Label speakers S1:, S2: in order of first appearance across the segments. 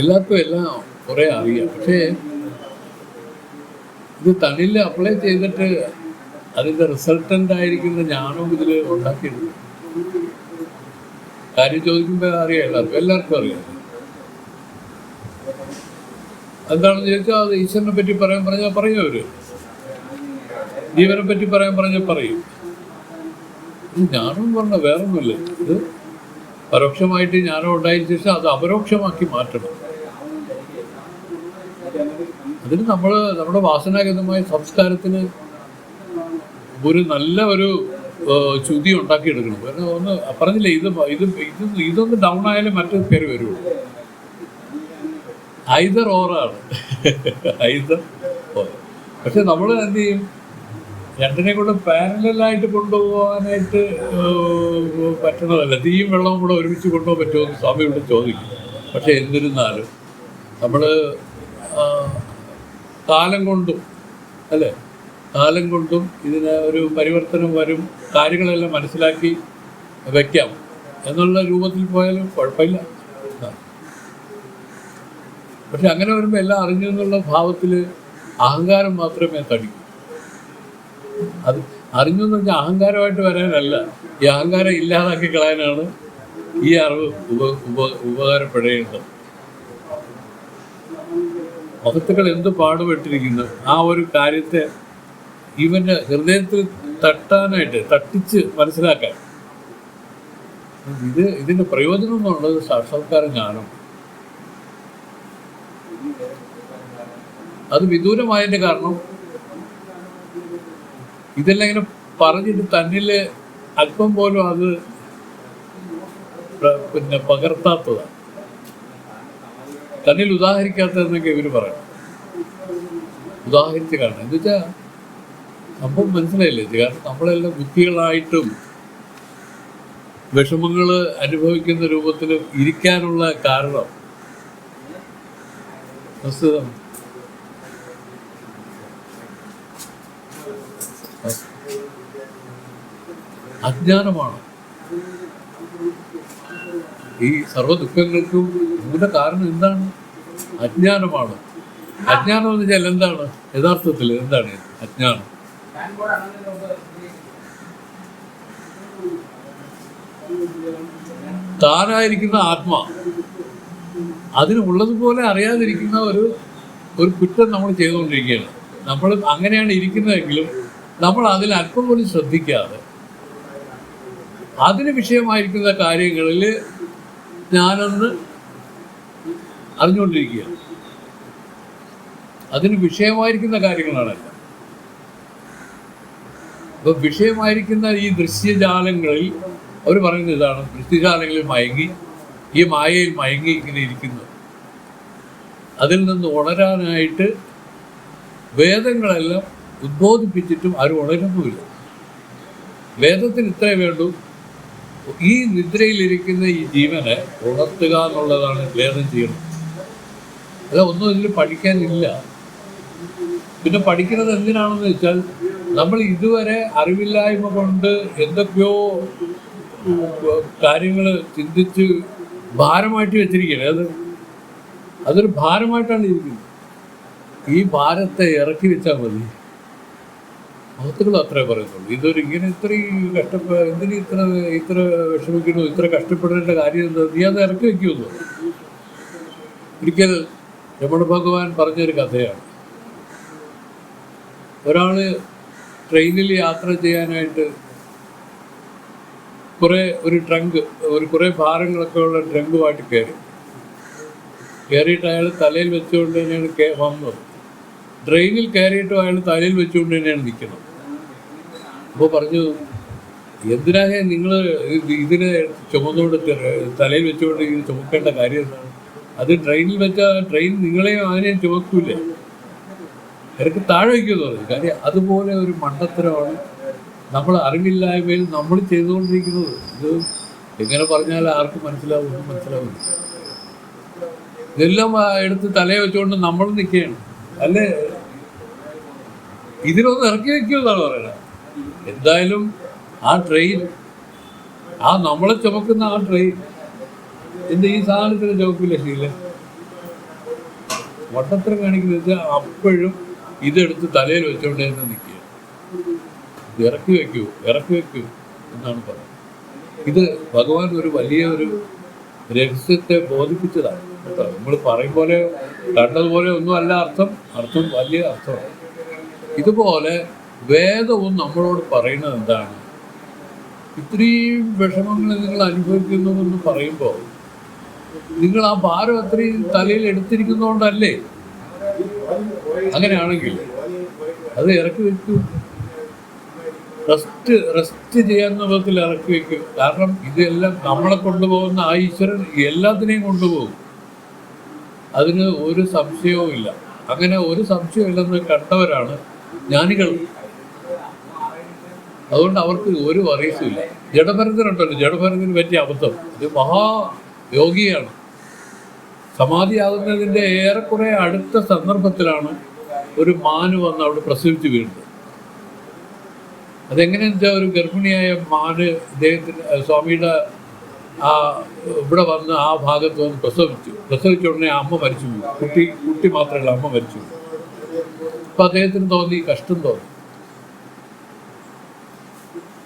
S1: എല്ലാവർക്കും എല്ലാം കുറേ അറിയാം. പക്ഷേ ഇത് തന്നിൽ അപ്ലൈ ചെയ്തിട്ട് അതിൻ്റെ റിസൾട്ടൻ്റ് ആയിരിക്കുന്ന ജ്ഞാനവും ഇതിൽ ഉണ്ടാക്കിയെടുക്കും. കാര്യം ചോദിക്കുമ്പോൾ അറിയാം, എല്ലാവർക്കും അറിയാം. എന്താണെന്ന് ചോദിച്ചാൽ അത് ഈശ്വരനെ പറ്റി പറഞ്ഞാൽ പറയും. അവർ ജീവനെ പറ്റി പറഞ്ഞാൽ പറയും. ജ്ഞാനം പറഞ്ഞാൽ വേറൊന്നുമില്ല. ഇത് പരോക്ഷമായിട്ട് ജ്ഞാനം ഉണ്ടായതിനു ശേഷം അത് അപരോക്ഷമാക്കി മാറ്റണം. അതിന് നമ്മുടെ വാസനാഗതമായ സംസ്കാരത്തിന് ഒരു നല്ല ഒരു ചുതി ഉണ്ടാക്കിയെടുക്കണം. കാരണം ഒന്ന് പറഞ്ഞില്ലേ, ഇതൊന്ന് ഡൗൺ ആയാലും മറ്റൊരു പേര് വരുള്ളൂ. ഐദർ ഓറാണ്. Either or. പക്ഷെ നമ്മൾ എന്ത് ചെയ്യും, രണ്ടിനെ കൊണ്ട് പാരലായിട്ട് കൊണ്ടുപോകാനായിട്ട് പറ്റണതല്ല. തീയും വെള്ളവും കൂടെ ഒരുമിച്ച് കൊണ്ടുപോകാൻ പറ്റുമെന്ന് സ്വാമിയോട് ചോദിക്കും. പക്ഷെ എന്നിരുന്നാലും നമ്മൾ കാലം കൊണ്ടും ഇതിന് ഒരു പരിവർത്തനം വരും, കാര്യങ്ങളെല്ലാം മനസ്സിലാക്കി വയ്ക്കാം എന്നുള്ള രൂപത്തിൽ പോയാലും കുഴപ്പമില്ല. പക്ഷെ അങ്ങനെ വരുമ്പോൾ എല്ലാം അറിഞ്ഞു എന്നുള്ള ഭാവത്തിൽ അഹങ്കാരം മാത്രമേ തടിക്കൂ. അത് അറിഞ്ഞു എന്ന് പറഞ്ഞാൽ അഹങ്കാരമായിട്ട് വരാനല്ല, ഈ അഹങ്കാരം ഇല്ലാതാക്കി കളയാനാണ് ഈ അറിവ് ഉപകാരപ്പെടേണ്ടത്. മഹത്തുക്കൾ എന്ത് പാടുപെട്ടിരിക്കുന്നു ആ ഒരു കാര്യത്തെ ഇവൻ്റെ ഹൃദയത്തിൽ തട്ടിച്ച് മനസ്സിലാക്കാൻ. ഇതിൻ്റെ പ്രയോജനം എന്നുള്ളത് സാക്ഷാത്കാര ജ്ഞാനം. അത് വിദൂരമായതിൻ്റെ കാരണം ഇതെല്ലാം ഇങ്ങനെ പറഞ്ഞിട്ട് തന്നിൽ അല്പം പോലും അത് പകർത്താത്തതാണ്, തന്നിൽ ഉദാഹരിക്കാത്തതെന്നൊക്കെ ഇവർ പറയണം. ഉദാഹരിച്ച് കാണണം എന്ന് വെച്ചാൽ സംഭവം മനസ്സിലായില്ലേ? കാരണം നമ്മളെല്ലാം ബുദ്ധികളായിട്ടും വിഷമങ്ങൾ അനുഭവിക്കുന്ന രൂപത്തിൽ ഇരിക്കാനുള്ള കാരണം വസ്തുതം അജ്ഞാനമാണ്. ഈ സർവ്വ ദുഃഖങ്ങൾക്കും മൂല കാരണം എന്താണ്? അജ്ഞാനമാണ്. അജ്ഞാനം എന്ന് വെച്ചാൽ എന്താണ്? യഥാർത്ഥത്തിൽ എന്താണ് അജ്ഞാനം? താനായിരിക്കുന്ന ആത്മാ അതിന് ഉള്ളതുപോലെ അറിയാതിരിക്കുന്ന ഒരു കുറ്റം നമ്മൾ ചെയ്തുകൊണ്ടിരിക്കുകയാണ്. നമ്മൾ അങ്ങനെയാണ് ഇരിക്കുന്നതെങ്കിലും നമ്മൾ അതിൽ അല്പം പോലും ശ്രദ്ധിക്കാതെ അതിന് വിഷയമായിരിക്കുന്ന കാര്യങ്ങളിൽ ഞാനൊന്ന് അറിഞ്ഞുകൊണ്ടിരിക്കുകയാണ്. അതിന് വിഷയമായിരിക്കുന്ന കാര്യങ്ങളാണല്ല. അപ്പോൾ വിഷയമായിരിക്കുന്ന ഈ ദൃശ്യജാലങ്ങളിൽ അവർ പറയുന്നത് ഇതാണ്: ദൃശ്യജാലങ്ങളിൽ മയങ്ങി, ഈ മായയിൽ മയങ്ങി ഇങ്ങനെ ഇരിക്കുന്നു. അതിൽ നിന്ന് ഉണരാനായിട്ട് വേദങ്ങളെല്ലാം ഉദ്ബോധിപ്പിച്ചിട്ടും ആരും ഉണരുന്നുമില്ല. വേദത്തിന് ഇത്രേ വേണ്ടു, ഈ നിദ്രയിലിരിക്കുന്ന ഈ ജീവനെ ഉണർത്തുക എന്നുള്ളതാണ് വേദം ചെയ്യുന്നത്. അല്ല, ഒന്നും ഇതിൽ പഠിക്കാനില്ല. പിന്നെ പഠിക്കുന്നത് എന്തിനാണെന്ന് വെച്ചാൽ, നമ്മൾ ഇതുവരെ അറിവില്ലായ്മ കൊണ്ട് എന്തൊക്കെയോ കാര്യങ്ങൾ ചിന്തിച്ച് ഭാരമായിട്ട് വെച്ചിരിക്കുകയാണ്. അതൊരു ഭാരമായിട്ടാണ് ഇരിക്കുന്നത്. ഈ ഭാരത്തെ ഇറക്കി വെച്ചാൽ മതി. മഹത്തുക്കൾ അത്രേ പറയുന്നുള്ളൂ. ഇങ്ങനെ ഇത്രയും എന്തിന് ഇത്ര വിഷമിക്കുന്നു, ഇത്ര കഷ്ടപ്പെടേണ്ട കാര്യം എന്താ? നീ അത് ഇറക്കി വയ്ക്കുമെന്ന്. ഒരിക്കൽ രമണ ഭഗവാൻ പറഞ്ഞൊരു കഥയാണ്. ഒരാൾ ട്രെയിനിൽ യാത്ര ചെയ്യാനായിട്ട് കുറേ ഭാരങ്ങളൊക്കെ ഉള്ള ട്രങ്കുമായിട്ട് കയറിയിട്ട് അയാൾ തലയിൽ വെച്ചുകൊണ്ട് തന്നെയാണ് വന്നത്. ട്രെയിനിൽ കയറിയിട്ടും അയാൾ തലയിൽ വെച്ചുകൊണ്ട് തന്നെയാണ് നിൽക്കുന്നത്. അപ്പോൾ പറഞ്ഞു, എന്തിനാകെ നിങ്ങൾ ഇതിനെ ചുമന്നുകൊണ്ട് തലയിൽ വെച്ചുകൊണ്ട് ഇത് ചുമക്കേണ്ട കാര്യം എന്താണ്? അത് ട്രെയിനിൽ വെച്ചാൽ ട്രെയിൻ നിങ്ങളെയും അതിനെയും ചുമക്കൂലേ, ഇടയ്ക്ക് താഴെ വയ്ക്കുമെന്ന് പറഞ്ഞു. കാര്യം അതുപോലെ ഒരു മണ്ടത്തരമാണ് നമ്മൾ അറിവില്ലായ്മയിൽ നമ്മൾ ചെയ്തുകൊണ്ടിരിക്കുന്നത്. ഇത് എങ്ങനെ പറഞ്ഞാൽ ആർക്കും ഒന്നും മനസ്സിലാവില്ല. ഇതെല്ലാം എടുത്ത് തലയെ വെച്ചുകൊണ്ട് നമ്മൾ നിൽക്കുകയാണ്. അല്ലേ, ഇതിനൊന്ന് ഇറക്കി വയ്ക്കുമെന്നാണ് പറയുന്നത്. എന്തായാലും ആ ട്രെയിൻ, നമ്മളെ ചുമക്കുന്ന ആ ട്രെയിൻ ഈ സാധനത്തിന് ചുമക്കില്ല. ശീല വട്ടത്തരം കാണിക്കുന്നത് വെച്ചാൽ അപ്പോഴും ഇതെടുത്ത് തലയിൽ വെച്ചുകൊണ്ട് തന്നെ നിൽക്കുക. ഇറക്കി വയ്ക്കൂ എന്നാണ് പറയുന്നത്. ഇത് ഭഗവാൻ ഒരു വലിയ ഒരു രഹസ്യത്തെ ബോധിപ്പിച്ചതാണ് കേട്ടോ. നമ്മൾ പറയും പോലെ കണ്ടതുപോലെ ഒന്നും അല്ല അർത്ഥം വലിയ അർത്ഥമാണ്. ഇതുപോലെ വേദവും നമ്മളോട് പറയുന്നത് എന്താണ്? ഇത്രയും വിഷമങ്ങൾ നിങ്ങൾ അനുഭവിക്കുന്നു എന്ന് പറയുമ്പോൾ നിങ്ങൾ ആ ഭാരം അത്രയും തലയിൽ എടുത്തിരിക്കുന്നതുകൊണ്ടല്ലേ? അങ്ങനെയാണെങ്കിൽ അത് ഇറക്കി വെക്കൂ. റെസ്റ്റ് ചെയ്യാവുന്ന വിധത്തിൽ ഇറക്കി വെക്കും. കാരണം ഇതെല്ലാം നമ്മളെ കൊണ്ടുപോകുന്ന ആ ഈശ്വരൻ എല്ലാത്തിനെയും കൊണ്ടുപോകും. അതിന് ഒരു സംശയവും ഇല്ല. അങ്ങനെ ഒരു സംശയവും ഇല്ലെന്ന് കണ്ടവരാണ് ജ്ഞാനികൾ. അതുകൊണ്ട് അവർക്ക് ഒരു വറീസും ഇല്ല. ജഡഭരതനുണ്ടല്ലോ, ജഡഭരതന് പറ്റിയ അബദ്ധം. ഇത് മഹായോഗിയാണ്. സമാധിയാകുന്നതിൻ്റെ ഏറെക്കുറെ അടുത്ത സന്ദർഭത്തിലാണ് ഒരു മാന് വന്ന് അവിടെ പ്രസവിച്ച് വീഴുന്നത്. അതെങ്ങനെയാണെന്ന് വെച്ചാൽ ഒരു ഗർഭിണിയായ മാന് ഇദ്ദേഹത്തിന് സ്വാമിയുടെ ഇവിടെ വന്ന് ആ ഭാഗത്ത് വന്ന് പ്രസവിച്ച ഉടനെ അമ്മ മരിച്ചു പോയി. കുട്ടി മാത്രമല്ല, അമ്മ മരിച്ചു പോയി. അപ്പം അദ്ദേഹത്തിന് തോന്നി, കഷ്ടം തോന്നി.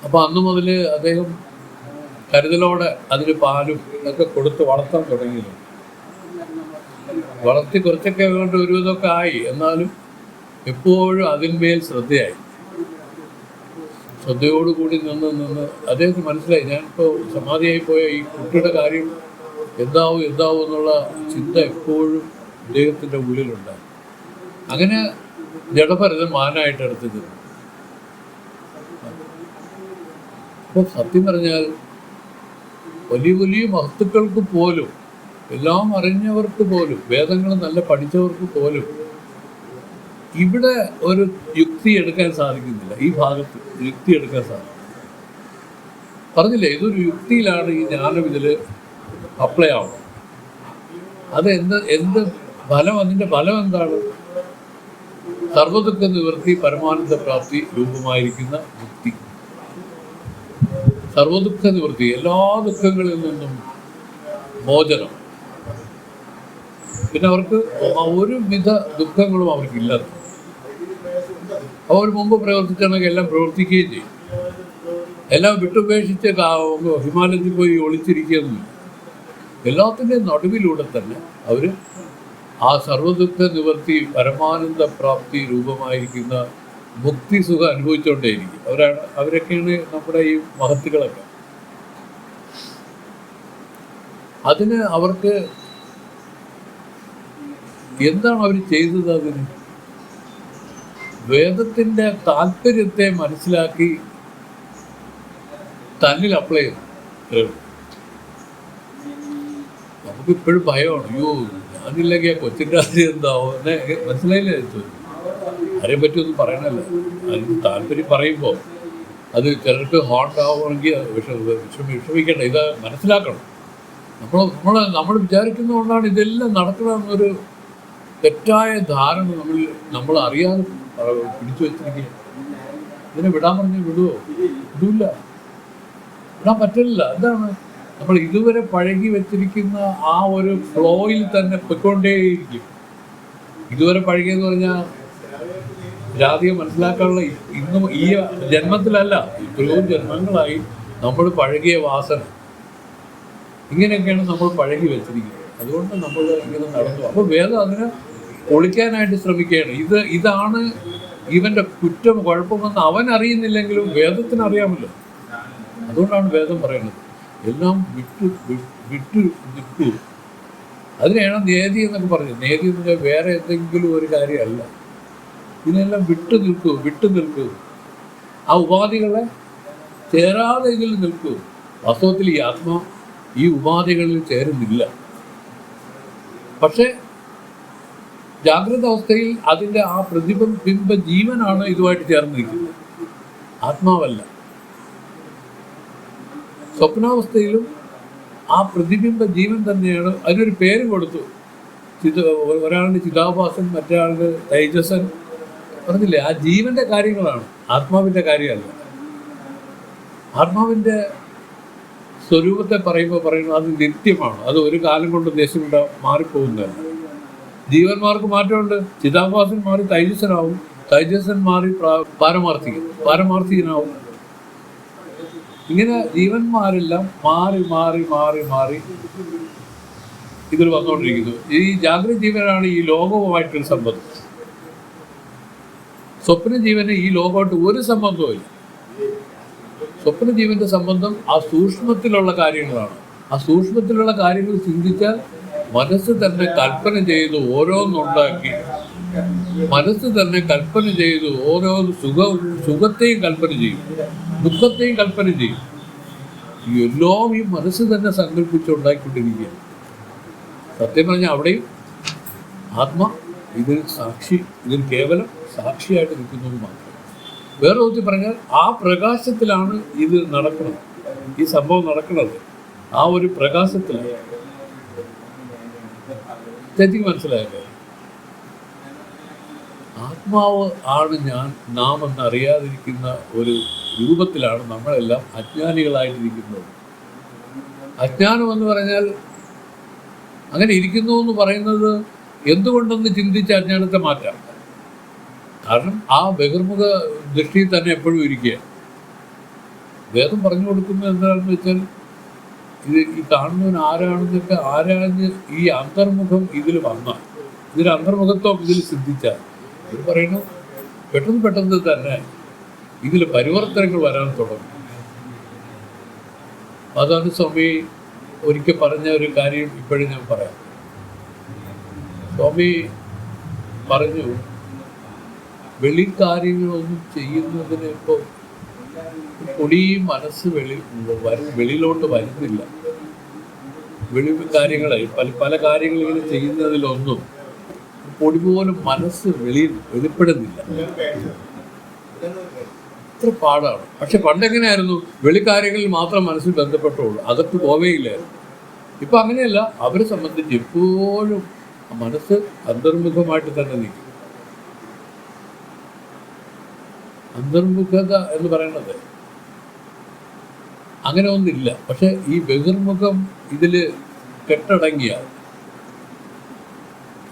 S1: അപ്പം അന്ന് മുതൽ അദ്ദേഹം കരുതലോടെ അതിന് പാലും ഒക്കെ കൊടുത്ത് വളർത്താൻ തുടങ്ങിയത്. വളർത്തി കുറച്ചൊക്കെ കൊണ്ട് ഒരു ഇതൊക്കെ ആയി. എന്നാലും എപ്പോഴും അതിന്മേൽ ശ്രദ്ധയോടുകൂടി നിന്ന് അദ്ദേഹത്തിന് മനസ്സിലായി, ഞാനിപ്പോൾ സമാധിയായി പോയ ഈ കുട്ടിയുടെ കാര്യം എന്താവും എന്നുള്ള ചിന്ത എപ്പോഴും അദ്ദേഹത്തിൻ്റെ ഉള്ളിലുണ്ടായി. അങ്ങനെ ജഡഭരതൻ മാനായിട്ട് എടുത്തത്. അപ്പോൾ സത്യം പറഞ്ഞാൽ വലിയ വലിയ മഹത്തുക്കൾക്ക് പോലും, എല്ലാം അറിഞ്ഞവർക്ക് പോലും, വേദങ്ങൾ നല്ല പഠിച്ചവർക്ക് പോലും ഇവിടെ ഒരു യുക്തി എടുക്കാൻ സാധിക്കുന്നില്ല. ഈ ഭാഗത്ത് യുക്തി എടുക്കാൻ സാധിക്കും. പറഞ്ഞില്ലേ, ഇതൊരു യുക്തിയിലാണ് ഈ ജ്ഞാനം ഇതിൽ അപ്ലൈ ആവുന്നത്. അത് എന്ത് ഫലം, അതിൻ്റെ ഫലം എന്താണ്? സർവ്വദുഃഖ നിവൃത്തി, പരമാനന്ദ പ്രാപ്തി രൂപമായിരിക്കുന്ന മുക്തി. സർവ്വദുഃഖ നിവൃത്തി, എല്ലാ ദുഃഖങ്ങളിൽ നിന്നും മോചനം. പിന്നെ അവർക്ക് ഒരുവിധ ദുഃഖങ്ങളും അവർക്കില്ലാത്ത, അവർ മുമ്പ് പ്രവർത്തിച്ചാണെങ്കിൽ എല്ലാം പ്രവർത്തിക്കുകയും ചെയ്യും. എല്ലാം വിട്ടുപേക്ഷിച്ച് ഹിമാലയത്തിൽ പോയി ഒളിച്ചിരിക്കുകയൊന്നുമില്ല. എല്ലാത്തിൻ്റെയും നടുവിലൂടെ തന്നെ അവർ ആ സർവ്വദുഃഖ നിവൃത്തി, പരമാനന്ദ പ്രാപ്തി രൂപമായിരിക്കുന്ന മുക്തി സുഖം അനുഭവിച്ചുകൊണ്ടേയിരിക്കും. അവരൊക്കെയാണ് നമ്മുടെ ഈ മഹത്തുക്കളൊക്കെ. അതിന് അവർക്ക് എന്താണ് അവർ ചെയ്തത്? അതിന് വേദത്തിൻ്റെ താല്പര്യത്തെ മനസ്സിലാക്കി തന്നിൽ അപ്ലൈ ചെയ്തു. നമുക്കിപ്പോഴും ഭയമാണ്, അയ്യോ ഞാനില്ലെങ്കിൽ ആ കൊച്ചിൻ്റെ ആദ്യം എന്താവും എന്നെ മനസ്സിലായില്ലേ? ആരെയും പറ്റിയൊന്നും പറയണല്ലോ. അതിന് താല്പര്യം പറയുമ്പോൾ അത് ചിലർക്ക് ഹോട്ട് ആവുകയാണെങ്കിൽ വിഷമിക്കേണ്ട. ഇത് മനസ്സിലാക്കണം. നമ്മൾ വിചാരിക്കുന്നതുകൊണ്ടാണ് ഇതെല്ലാം നടക്കണമെന്നൊരു തെറ്റായ ധാരണ നമ്മൾ അറിയാതെ പിടിച്ചു വെച്ചിരിക്കുക. ഇതിനെ വിടാൻ പറഞ്ഞാൽ വിടുമോ? വിടില്ല, വിടാൻ പറ്റില്ല. എന്താണ്, നമ്മൾ ഇതുവരെ പഴകി വെച്ചിരിക്കുന്ന ആ ഒരു ഫ്ലോയിൽ തന്നെ പൊയ്ക്കൊണ്ടേയിരിക്കും. ഇതുവരെ പഴകിയെന്ന് പറഞ്ഞാൽ ജാതിയെ മനസ്സിലാക്കാനുള്ള ഇന്നും ഈ ജന്മത്തിലല്ല, എത്രയോ ജന്മങ്ങളായി നമ്മൾ പഴകിയ വാസന ഇങ്ങനെയൊക്കെയാണ് നമ്മൾ പഴകി വെച്ചിരിക്കുന്നത്. അതുകൊണ്ട് നമ്മൾ ഇങ്ങനെ നടന്നു. അപ്പോൾ വേദം അതിനെ പൊളിക്കാനായിട്ട് ശ്രമിക്കുകയാണ്. ഇതാണ് ഇവൻ്റെ കുറ്റം, കുഴപ്പമെന്ന് അവൻ അറിയുന്നില്ലെങ്കിലും വേദത്തിന് അറിയാമല്ലോ. അതുകൊണ്ടാണ് വേദം പറയുന്നത് എല്ലാം വിട്ടു നിൽക്കൂ. അതിനെയാണ് നേതി എന്നൊക്കെ പറഞ്ഞത്. നേതി എന്ന് പറഞ്ഞാൽ വേറെ എന്തെങ്കിലും ഒരു കാര്യമല്ല. ഇതിനെല്ലാം വിട്ടു നിൽക്കൂ. ആ ഉപാധികളെ ചേരാതെ ഇതിൽ നിൽക്കൂ. വാസ്തവത്തിൽ ഈ ആത്മാ ഈ ഉപാധികളിൽ ചേരുന്നില്ല. പക്ഷേ ജാഗ്രത അവസ്ഥയിൽ അതിൻ്റെ ആ പ്രതിബിംബ ജീവനാണ് ഇതുമായിട്ട് ചേർന്നിരിക്കുന്നത്, ആത്മാവല്ല. സ്വപ്നാവസ്ഥയിലും ആ പ്രതിബിംബ ജീവൻ തന്നെയാണ്. അതിനൊരു പേര് കൊടുത്തു. ഒരാളുടെ ചിതാഭാസൻ, മറ്റൊരാളുടെ തേജസ്സൻ. പറഞ്ഞില്ലേ, ആ ജീവൻ്റെ കാര്യങ്ങളാണ്, ആത്മാവിൻ്റെ കാര്യമല്ല. ആത്മാവിൻ്റെ സ്വരൂപത്തെ പറയുമ്പോൾ അത് നിത്യമാണ്. അത് ഒരു കാലം കൊണ്ട് ദേശം കൊണ്ട് മാറിപ്പോകുന്നതല്ല. ജീവന്മാർക്ക് മാറ്റമുണ്ട്. ചിതാഭാസൻ മാറി തൈജസ്സനാവും, തൈജസ്സൻ മാറി പാരമാർത്ഥികനാവും. ഇങ്ങനെ ജീവന്മാരെല്ലാം മാറി മാറി മാറി മാറി ഇതിൽ വന്നുകൊണ്ടിരിക്കുന്നു. ഈ ജാഗ്രത ജീവനാണ് ഈ ലോകവുമായിട്ടൊരു സംബന്ധം. സ്വപ്ന ജീവന് ഈ ലോകമായിട്ട് ഒരു സംബന്ധവും. സ്വപ്ന ജീവന്റെ സംബന്ധം ആ സൂക്ഷ്മത്തിലുള്ള കാര്യങ്ങളാണ്. ആ സൂക്ഷ്മത്തിലുള്ള കാര്യങ്ങൾ ചിന്തിച്ചാൽ മനസ്സ് തന്നെ കൽപ്പന ചെയ്ത് ഓരോന്നുണ്ടാക്കി, മനസ്സ് തന്നെ കൽപ്പന ചെയ്ത് ഓരോ സുഖത്തെയും കൽപ്പന ചെയ്യും, ദുഃഖത്തെയും കൽപ്പന ചെയ്യും. എല്ലാം ഈ മനസ്സ് തന്നെ സങ്കല്പിച്ചുണ്ടാക്കിക്കൊണ്ടിരിക്കുകയാണ്. സത്യം പറഞ്ഞാൽ അവിടെയും ആത്മ ഇതിൽ സാക്ഷി, ഇതിൽ കേവലം സാക്ഷിയായിട്ട് നിൽക്കുന്നത് മാത്രം. വേറെ ഒത്തി പറഞ്ഞാൽ ആ പ്രകാശത്തിലാണ് ഇത് നടക്കുന്നത്, ഈ സംഭവം നടക്കുന്നത്. ആ ഒരു പ്രകാശത്തിലാണ്. തെറ്റിക്ക് മനസ്സിലായല്ലേ? ആത്മാവ് ആണ് നാം എന്നറിയാതിരിക്കുന്ന ഒരു രൂപത്തിലാണ് നമ്മളെല്ലാം അജ്ഞാനികളായിട്ടിരിക്കുന്നത്. അജ്ഞാനം എന്ന് പറഞ്ഞാൽ അങ്ങനെ ഇരിക്കുന്നു എന്ന് പറയുന്നത് എന്തുകൊണ്ടെന്ന് ചിന്തിച്ച് അജ്ഞാനത്തെ മാറ്റാം. കാരണം ആ ബഹിർമുഖ ദൃഷ്ടിയിൽ തന്നെ എപ്പോഴും ഇരിക്കുക. വേദം പറഞ്ഞു കൊടുക്കുന്നത് എന്താണെന്ന് വെച്ചാൽ ഈ കാണുന്നവൻ ആരാണെന്നൊക്കെ ആരാഞ്ഞ് ഈ അന്തർമുഖം ഇതിൽ വന്നാൽ, ഇതിൽ അന്തർമുഖത്വം ഇതിൽ സിദ്ധിച്ചാൽ, ഇത് പറയുന്നു പെട്ടെന്ന് തന്നെ ഇതിൽ പരിവർത്തനങ്ങൾ വരാൻ തുടങ്ങും. അതാണ് സ്വാമി ഒരിക്കൽ പറഞ്ഞ ഒരു കാര്യം ഇപ്പോഴും ഞാൻ പറയാം. സ്വാമി പറഞ്ഞു, വെളിക്കാര്യങ്ങളൊന്നും ചെയ്യുന്നതിന് ഇപ്പോൾ പൊടിയും മനസ്സ് വെളിയിലോട്ട് വരുന്നില്ല. കാര്യങ്ങളെ പല കാര്യങ്ങൾ ഇങ്ങനെ ചെയ്യുന്നതിലൊന്നും പൊടി പോലും മനസ്സ് വെളിപ്പെടുന്നില്ല. ഇത്ര പാടാണ്. പക്ഷെ പണ്ടെങ്ങനെയായിരുന്നു? വെളിക്കാര്യങ്ങളിൽ മാത്രം മനസ്സിൽ ബന്ധപ്പെട്ടുള്ളൂ, അകത്ത് പോവേയില്ലായിരുന്നു. ഇപ്പൊ അങ്ങനെയല്ല. അവരെ സംബന്ധിച്ച് എപ്പോഴും മനസ്സ് അന്തർമുഖമായിട്ട് തന്നെ നിൽക്കും. അന്തർമുഖത എന്ന് പറയുന്നത് അങ്ങനെ ഒന്നില്ല. പക്ഷെ ഈ ബഹിർമുഖം ഇതിൽ കെട്ടടങ്ങിയ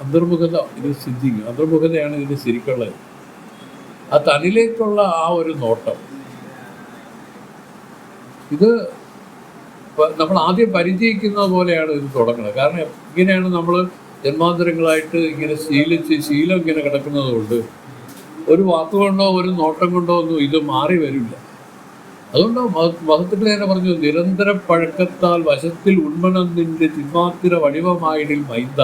S1: അന്തർമുഖത ഇത് സിദ്ധിക്കും. അന്തർമുഖതയാണ് ഇതിന് ശരിക്കുള്ളത്. ആ തന്നിലേക്കുള്ള ആ ഒരു നോട്ടം, ഇത് നമ്മൾ ആദ്യം പരിചയിക്കുന്നത് പോലെയാണ് ഇത് തുടങ്ങുന്നത്. കാരണം ഇങ്ങനെയാണ് നമ്മൾ ജന്മാന്തരങ്ങളായിട്ട് ഇങ്ങനെ ശീലം ഇങ്ങനെ കിടക്കുന്നത് കൊണ്ട് ഒരു വാക്കുകൊണ്ടോ ഒരു നോട്ടം കൊണ്ടോ ഒന്നും ഇത് മാറി വരില്ല. അതുകൊണ്ടോ മഹത്തിൽ തന്നെ പറഞ്ഞു, നിരന്തര പഴക്കത്താൽ വശത്തിൽ ഉന്മനന്നിൻ്റെ തിന്മാത്തിര വടിവമായിടിൽ മൈന്ദ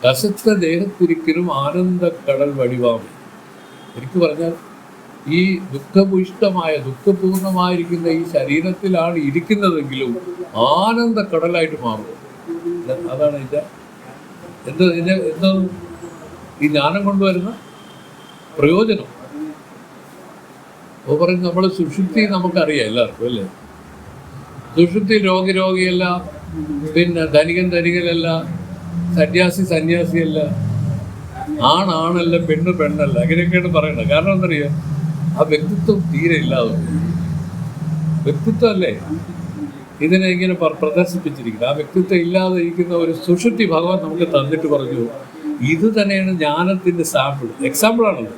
S1: കശത്ത ദേഹത്തിരിക്കലും ആനന്ദക്കടൽ വടിവാമി. എനിക്ക് പറഞ്ഞാൽ ഈ ദുഃഖപൂർണമായിരിക്കുന്ന ഈ ശരീരത്തിലാണ് ഇരിക്കുന്നതെങ്കിലും ആനന്ദക്കടലായിട്ട് മാറും. അതാണ് എന്താ ഈ ജ്ഞാനം കൊണ്ടുവരുന്ന പ്രയോജനം. അപ്പോൾ പറയും, നമ്മൾ സുഷുപ്തി നമുക്കറിയാം എല്ലാവർക്കും അല്ലേ? സുഷുപ്തി രോഗിയല്ല, പിന്നെ ധനികനല്ല, സന്യാസിയല്ല, ആണല്ല, പെണ്ണല്ല, അങ്ങനെയൊക്കെയാണ് പറയണത്. കാരണം എന്തറിയാം? ആ വ്യക്തിത്വം തീരെ ഇല്ലാതെ, വ്യക്തിത്വം അല്ലേ ഇതിനെ ഇങ്ങനെ പ്രദർശിപ്പിച്ചിരിക്കുന്നത്. ആ വ്യക്തിത്വം ഇല്ലാതെ ഇരിക്കുന്ന ഒരു സുഷുപ്തി ഭഗവാൻ നമുക്ക് തന്നിട്ട് പറഞ്ഞു, ഇത് തന്നെയാണ് ജ്ഞാനത്തിൻ്റെ എക്സാമ്പിളാണത്.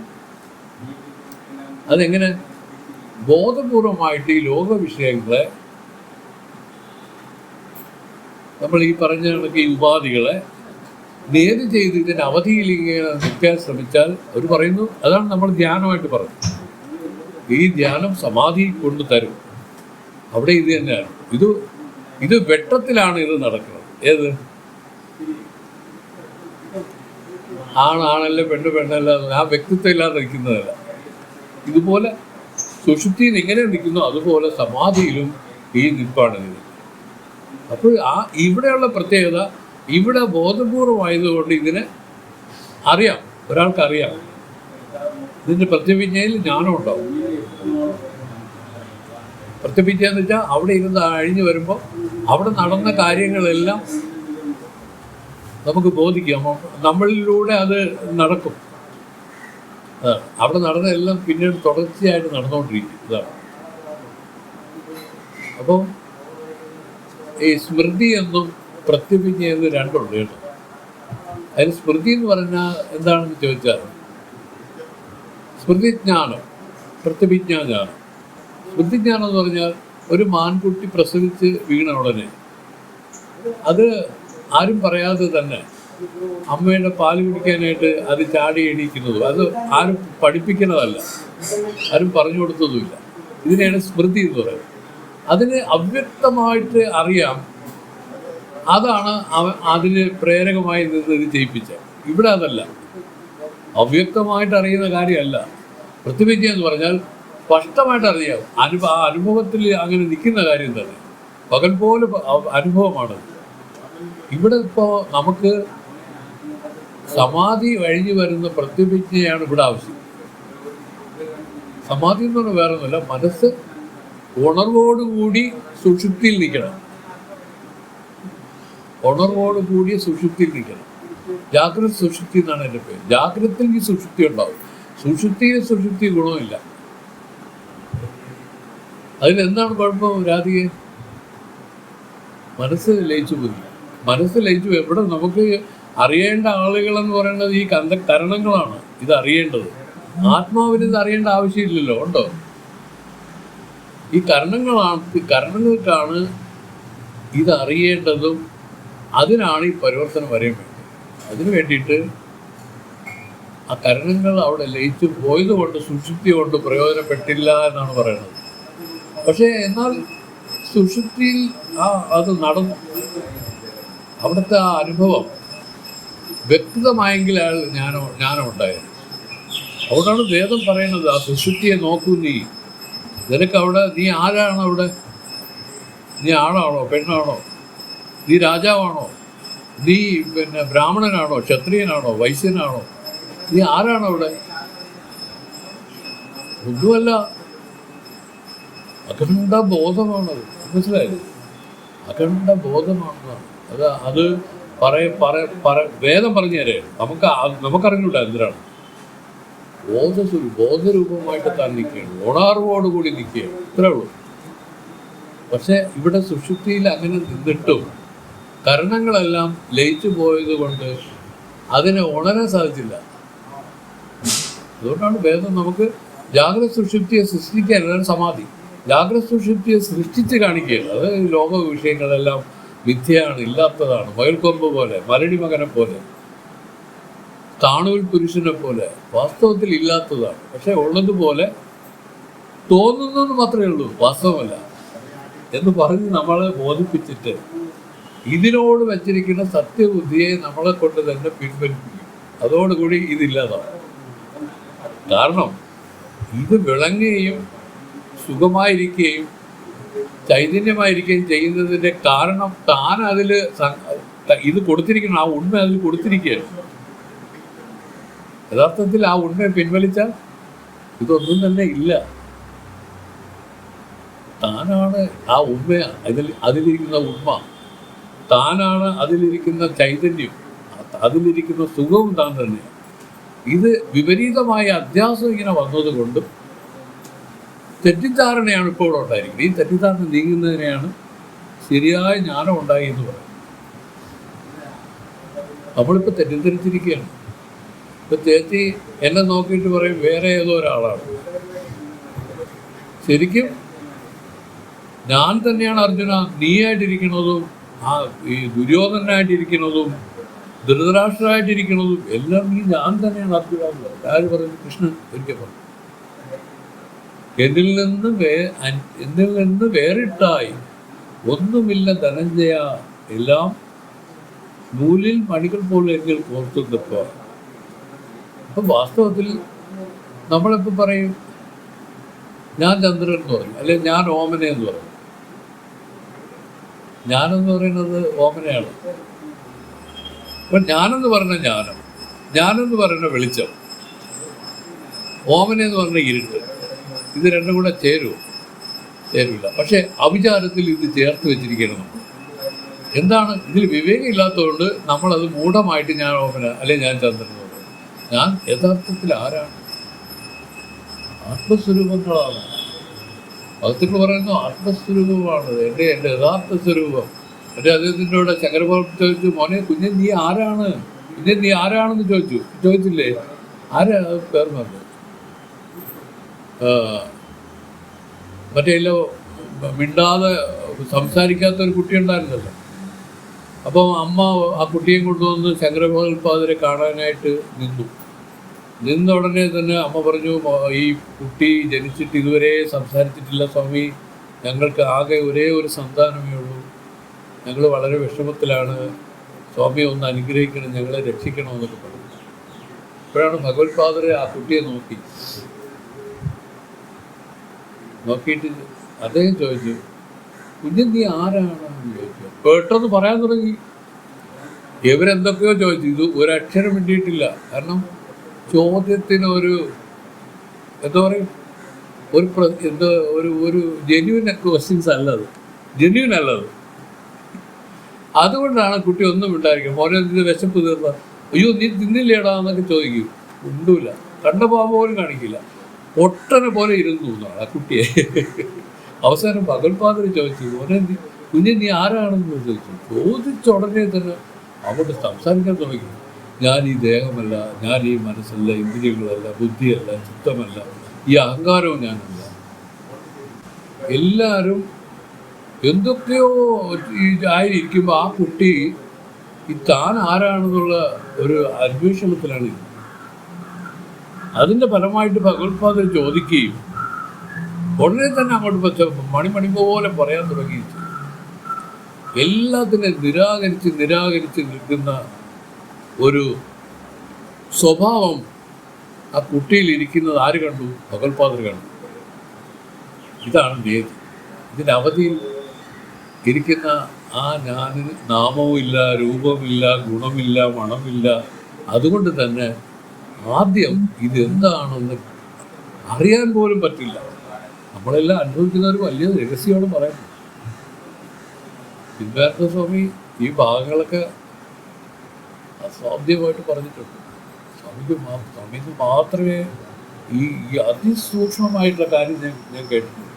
S1: അതെങ്ങനെ? ബോധപൂർവമായിട്ട് ഈ ലോക വിഷയങ്ങളെ, നമ്മൾ ഈ പറഞ്ഞ കണക്ക് ഈ ഉപാധികളെ നേര് ചെയ്ത് ഇതിൻ്റെ അവധിയിൽ ഇങ്ങനെ നിൽക്കാൻ ശ്രമിച്ചാൽ അവർ പറയുന്നു, അതാണ് നമ്മൾ ധ്യാനമായിട്ട് പറയുന്നത്. ഈ ധ്യാനം സമാധി കൊണ്ട് തരും. അവിടെ ഇത് തന്നെയാണ്. ഇത് വെട്ടത്തിലാണ് ഇത് നടക്കുന്നത്. ഏത് ആണല്ല, പെണ്ണല്ല, ആ വ്യക്തിത്വം ഇല്ലാതെ നിൽക്കുന്നതല്ല. ഇതുപോലെ സുഷുപ്തിയിൽ എങ്ങനെ നിൽക്കുന്നു അതുപോലെ സമാധിയിലും ഈ നിൽപ്പാണ് ഇത്. അപ്പോൾ ഇവിടെയുള്ള പ്രത്യേകത, ഇവിടെ ബോധപൂർവമായതുകൊണ്ട് ഇതിനെ അറിയാം, ഒരാൾക്കറിയാം. ഇതിൻ്റെ പ്രത്യഭിജ്ഞയിൽ ജ്ഞാനം ഉണ്ടാവും. പ്രത്യഭിജ്ഞ എന്ന് വെച്ചാൽ അവിടെ ഇരുന്ന് അഴിഞ്ഞു വരുമ്പോൾ അവിടെ നടന്ന കാര്യങ്ങളെല്ലാം നമുക്ക് ബോധിക്കാം, നമ്മളിലൂടെ അത് നടക്കും. അവിടെ നടന്നതെല്ലാം പിന്നീട് തുടർച്ചയായിട്ട് നടന്നുകൊണ്ടിരിക്കും. ഇതാണ്. അപ്പം ഈ സ്മൃതി എന്നും പ്രത്യഭിജ്ഞ എന്നും രണ്ടുണ്ട് കേട്ടോ. അതിന് സ്മൃതി എന്ന് പറഞ്ഞാൽ എന്താണെന്ന് ചോദിച്ചാൽ സ്മൃതിജ്ഞാനം, പ്രത്യഭിജ്ഞാനം. സ്മൃതിജ്ഞാനം എന്ന് പറഞ്ഞാൽ ഒരു മാൻകുട്ടി പ്രസവിച്ച് വീണ ഉടനെ അത് ആരും പറയാതെ തന്നെ അമ്മയുടെ പാല് കുടിക്കാനായിട്ട് അത് ചാടി എണീക്കുന്നതും അത് ആരും പഠിപ്പിക്കുന്നതല്ല, ആരും പറഞ്ഞു കൊടുത്തതുമില്ല. ഇതിനെയാണ് സ്മൃതി എന്ന് പറയുന്നത്. അതിന് അവ്യക്തമായിട്ട് അറിയാം, അതാണ് അതിന് പ്രേരകമായി നിന്ന് ഇത് ചെയ്യിപ്പിച്ചത്. ഇവിടെ അതല്ല, അവ്യക്തമായിട്ട് അറിയുന്ന കാര്യമല്ല. പ്രതിവിദ്യ എന്ന് പറഞ്ഞാൽ സ്പഷ്ടമായിട്ട് അറിയാം, ആ അനുഭവത്തിൽ അങ്ങനെ നിൽക്കുന്ന കാര്യം തന്നെ, പകൽ പോലെ അനുഭവമാണ്. ഇവിടെ ഇപ്പോൾ നമുക്ക് സമാധി കഴിഞ്ഞു വരുന്ന പ്രതിവിജ്ഞയാണ് ഇവിടെ ആവശ്യം. സമാധി എന്ന് പറഞ്ഞാൽ വേറെ ഒന്നുമില്ല, മനസ്സ് ഉണർവോടുകൂടി സുഷുപ്തിയിൽ നിൽക്കണം. ഉണർവോടുകൂടിയ സുഷുപ്തിയിൽ നിൽക്കണം. ജാഗ്രത സുഷുപ്തി എന്നാണ് എൻ്റെ പേര്. ജാഗ്രതത്തിൽ ഈ സുഷുപ്തി ഉണ്ടാവും, സുഷുപ്തി ഗുണമില്ല. അതിലെന്താണ് കുഴപ്പം രാധികെ? മനസ്സ് ലയിച്ചു പോയി. മനസ്സ് ലയിച്ചു എവിടെ? നമുക്ക് അറിയേണ്ട ആളുകളെന്ന് പറയുന്നത് ഈ കരണങ്ങളാണ് ഇത് അറിയേണ്ടത്. ആത്മാവിന് ഇത് അറിയേണ്ട ആവശ്യമില്ലല്ലോ, ഉണ്ടോ? ഈ കരണങ്ങൾക്കാണ് ഇത് അറിയേണ്ടതും. അതിനാണ് ഈ പരിവർത്തനം വരെയും വേണ്ടത്. അതിനു വേണ്ടിയിട്ട് ആ കരണങ്ങൾ അവിടെ ലയിച്ചു പോയത് കൊണ്ട് സുഷുപ്തി കൊണ്ട് പ്രയോജനപ്പെട്ടില്ല എന്നാണ് പറയുന്നത്. പക്ഷേ എന്നാൽ സുഷുപ്തിയിൽ അത് നടന്നു, അവിടുത്തെ ആ അനുഭവം വ്യക്തമായെങ്കിൽ അയാൾ ജ്ഞാനം ഉണ്ടായത്. അവിടാണ് വേദം പറയുന്നത്, ആ സുഷുപ്തിയെ നോക്കൂ നീ. നിനക്ക് അവിടെ നീ ആരാണ്? അവിടെ നീ ആണാണോ പെണ്ണാണോ? നീ രാജാവാണോ? നീ ബ്രാഹ്മണനാണോ ക്ഷത്രിയനാണോ വൈശ്യനാണോ? നീ ആരാണ് അവിടെ? ഒന്നുമല്ല, അഖണ്ഡ ബോധമാണത്. മനസ്സിലായത്? അഖണ്ഡ ബോധമാണെന്നാണ് അത് വേദം പറഞ്ഞു തരേ. നമുക്കറിഞ്ഞൂടാ എന്തിനാണ്. ബോധരൂപമായിട്ട് താൻ നിൽക്കുകയാണ്, ഉണർവോടുകൂടി നിൽക്കുകയാണ്, ഇത്രേ ഉള്ളൂ. പക്ഷെ ഇവിടെ സുഷുപ്തിയിൽ അങ്ങനെ നിന്നിട്ടും കരണങ്ങളെല്ലാം ലയിച്ചു പോയത് കൊണ്ട് അതിനെ ഉണരാൻ സാധിച്ചില്ല. അതുകൊണ്ടാണ് വേദം നമുക്ക് ജാഗ്രത സുഷുപ്തിയെ സൃഷ്ടിക്കാൻ, അതാണ് സമാധി. ജാഗ്രത സുഷുപ്തിയെ സൃഷ്ടിച്ച് കാണിക്കുകയാണ്. അത് ലോക വിഷയങ്ങളെല്ലാം മിഥ്യയാണ്, ഇല്ലാത്തതാണ്. മയിൽക്കൊമ്പ് പോലെ, മരടി മകനെ പോലെ, താണൂൽ പുരുഷനെ പോലെ വാസ്തവത്തിൽ ഇല്ലാത്തതാണ്. പക്ഷെ ഉള്ളതുപോലെ തോന്നുന്നത് മാത്രമേ ഉള്ളൂ, വാസ്തവമല്ല എന്ന് പറഞ്ഞ് നമ്മളെ ബോധിപ്പിച്ചിട്ട് ഇതിനോട് വച്ചിരിക്കുന്ന സത്യബുദ്ധിയെ നമ്മളെ കൊണ്ട് തന്നെ പിൻവലിപ്പിക്കും. അതോടുകൂടി ഇതില്ലാതാണ്. കാരണം ഇത് വിളങ്ങുകയും സുഖമായിരിക്കുകയും ചൈതന്യമായിരിക്കുകയും ചെയ്യുന്നതിൻ്റെ കാരണം താൻ അതിൽ ഇത് കൊടുത്തിരിക്കണം, ആ ഉണ്മ അതിൽ കൊടുത്തിരിക്കുകയാണ്. യഥാർത്ഥത്തിൽ ആ ഉണ്മയെ പിൻവലിച്ചാൽ ഇതൊന്നും തന്നെ ഇല്ല. താനാണ് ആ ഉണ്മ, അതിലിരിക്കുന്ന ഉണ്മ, താനാണ് അതിലിരിക്കുന്ന ചൈതന്യം, അതിലിരിക്കുന്ന സുഖവും താൻ തന്നെയാണ്. ഇത് വിപരീതമായ അധ്യാസം ഇങ്ങനെ വന്നതുകൊണ്ടും തെറ്റിദ്ധാരണയാണ് ഇപ്പോൾ ഉണ്ടായിരിക്കുന്നത്. ഈ തെറ്റിദ്ധാരണ നീങ്ങുന്നതിനെയാണ് ശരിയായ ജ്ഞാനം ഉണ്ടായി എന്ന് പറയുന്നത്. നമ്മളിപ്പോൾ തെറ്റിദ്ധരിച്ചിരിക്കുകയാണ്. ഇപ്പം ചേച്ചി എന്നെ നോക്കിയിട്ട് പറയും വേറെ ഏതോ ഒരാളാണ്. ശരിക്കും ഞാൻ തന്നെയാണ് അർജുന, നീയായിട്ടിരിക്കുന്നതും ഈ ദുര്യോധനായിട്ടിരിക്കുന്നതും ധൃതരാഷ്ട്രമായിട്ടിരിക്കുന്നതും എല്ലാം ഈ ഞാൻ തന്നെയാണ് അർജുന. ആര് പറഞ്ഞു? കൃഷ്ണൻ ഒരിക്കൽ പറഞ്ഞു, എന്നിൽ നിന്ന് വേറിട്ടായി ഒന്നുമില്ല ധനഞ്ജയ, എല്ലാം നൂലിൽ മണികൾ പോലെ എങ്കിൽ കോർത്തുന്നപ്പോൾ. അപ്പം വാസ്തവത്തിൽ നമ്മളിപ്പോൾ പറയും ഞാൻ ചന്ദ്രൻ എന്ന് പറയും, അല്ലെങ്കിൽ ഞാൻ ഓമന എന്ന് പറയും. ഞാനെന്ന് പറയുന്നത് ഓമനയാണ്. അപ്പം ഞാനെന്ന് പറഞ്ഞ ഞാനെന്ന് പറയുന്ന വെളിച്ചം, ഓമന എന്ന് പറഞ്ഞ ഇരുട്ട്. ഇത് രണ്ടും കൂടെ ചേരില്ല. പക്ഷേ അവിചാരത്തിൽ ഇത് ചേർത്ത് വെച്ചിരിക്കണം നമ്മൾ. എന്താണ് ഇതിൽ വിവേകം ഇല്ലാത്തതുകൊണ്ട് നമ്മളത് മൂഢമായിട്ട് ഞാൻ ഓമന അല്ലെങ്കിൽ ഞാൻ ചന്ദ്രൻ എന്ന് പറയും. ഞാൻ യഥാർത്ഥത്തിൽ ആരാണ്? ആത്മസ്വരൂപങ്ങളാണ്. ഭക്തങ്ങൾ പറയുന്നു ആത്മസ്വരൂപമാണ് എൻ്റെ യഥാർത്ഥ സ്വരൂപം. എൻ്റെ അദ്ദേഹത്തിൻ്റെ കൂടെ ചക്രവർത്തി ചോദിച്ചു, മോനെ കുഞ്ഞൻ നീ ആരാണ്? ഇത് നീ ആരാണെന്ന് ചോദിച്ചില്ലേ? ആരാ പേർ പറഞ്ഞു? മറ്റേ മിണ്ടാതെ സംസാരിക്കാത്ത ഒരു കുട്ടി ഉണ്ടായിരുന്നല്ലോ. അപ്പോൾ അമ്മ ആ കുട്ടിയെ കൊണ്ടുവന്ന് ശങ്കരഭഗവത്പാദരെ കാണാനായിട്ട് നിന്ന ഉടനെ തന്നെ അമ്മ പറഞ്ഞു, ഈ കുട്ടി ജനിച്ചിട്ട് ഇതുവരെ സംസാരിച്ചിട്ടില്ല സ്വാമി, ഞങ്ങൾക്ക് ആകെ ഒരേ ഒരു സന്താനമേ ഉള്ളൂ, ഞങ്ങൾ വളരെ വിഷമത്തിലാണ്, സ്വാമി ഒന്ന് അനുഗ്രഹിക്കണം, ഞങ്ങളെ രക്ഷിക്കണമെന്നൊക്കെ പറഞ്ഞു. അപ്പോഴാണ് ഭഗവത്പാദരെ ആ കുട്ടിയെ നോക്കിയിട്ട് അദ്ദേഹം ചോദിച്ചു, കുഞ്ഞ് നീ ആരാണെന്ന് ചോദിച്ചു. പെട്ടെന്ന് പറയാൻ തുടങ്ങി. ഇവരെന്തൊക്കെയോ ചോദിച്ചു, ഇത് ഒരക്ഷരം വേണ്ടിയിട്ടില്ല. കാരണം ചോദ്യത്തിന് എന്താ പറയും, ഒരു ജെന്യൂൻ ക്വസ്റ്റ്യൻസ് അല്ലത്, ജെന്യൂൻ അല്ലത്. അതുകൊണ്ടാണ് കുട്ടി ഒന്നും ഉണ്ടായിരിക്കും. മോനെ ഇതിന് വിശപ്പ് തീർന്ന, അയ്യോ നീ തിന്നില്ലേടാ എന്നൊക്കെ ചോദിക്കും. ഉണ്ടൂല, കണ്ട പാമ്പ് പോലും കാണിക്കില്ല, ഒട്ടനെ പോലെ ഇരുന്നു എന്നാണ് ആ കുട്ടിയെ. അവസാനം ഭഗവത്പാദർ ചോദിച്ചു, മോനെ കുഞ്ഞ് നീ ആരാണെന്ന് ചോദിച്ച ഉടനെ തന്നെ അങ്ങോട്ട് സംസാരിക്കാൻ തുടങ്ങി. ഞാൻ ഈ ദേഹമല്ല, ഞാൻ ഈ മനസ്സല്ല, ഇന്ദ്രിയങ്ങളല്ല, ബുദ്ധിയല്ല, ചിത്തമല്ല, ഈ അഹങ്കാരവും ഞാനല്ല. എല്ലാവരും എന്തൊക്കെയോ ആയിരിക്കുമ്പോൾ ആ കുട്ടി ഈ താൻ ആരാണെന്നുള്ള ഒരു അന്വേഷണത്തിലാണ്. അതിൻ്റെ ഫലമായിട്ട് ഭഗവത്പാദർ ചോദിക്കുകയും ഉടനെ തന്നെ അങ്ങോട്ട് മണി പോലെ പറയാൻ തുടങ്ങി. എല്ലാത്തിനെ നിരാകരിച്ച് നിൽക്കുന്ന ഒരു സ്വഭാവം ആ കുട്ടിയിൽ ഇരിക്കുന്നത് ആര് കണ്ടു? ഭഗവത്പാദർ കണ്ടു. ഇതാണ് നേതി. ഇതിൻ്റെ അവധിയിൽ ഇരിക്കുന്ന ആ ഞാനിന് നാമവും ഇല്ല, രൂപമില്ല, ഗുണമില്ല, മണമില്ല. അതുകൊണ്ട് തന്നെ ആദ്യം ഇതെന്താണെന്ന് അറിയാൻ പോലും പറ്റില്ല. നമ്മളെല്ലാം അനുഭവിക്കുന്ന ഒരു വലിയ രഹസ്യമാണ് പറയുന്നത്. സിദ്ധാർത്ഥ സ്വാമി ഈ ഭാഗങ്ങളൊക്കെ അസാധ്യമായിട്ട് പറഞ്ഞിട്ടുണ്ട്. സ്വാമിക്ക് മാത്രമേ ഈ അതിസൂക്ഷ്മമായിട്ടുള്ള കാര്യം ഞാൻ കേട്ടിട്ടുണ്ട്.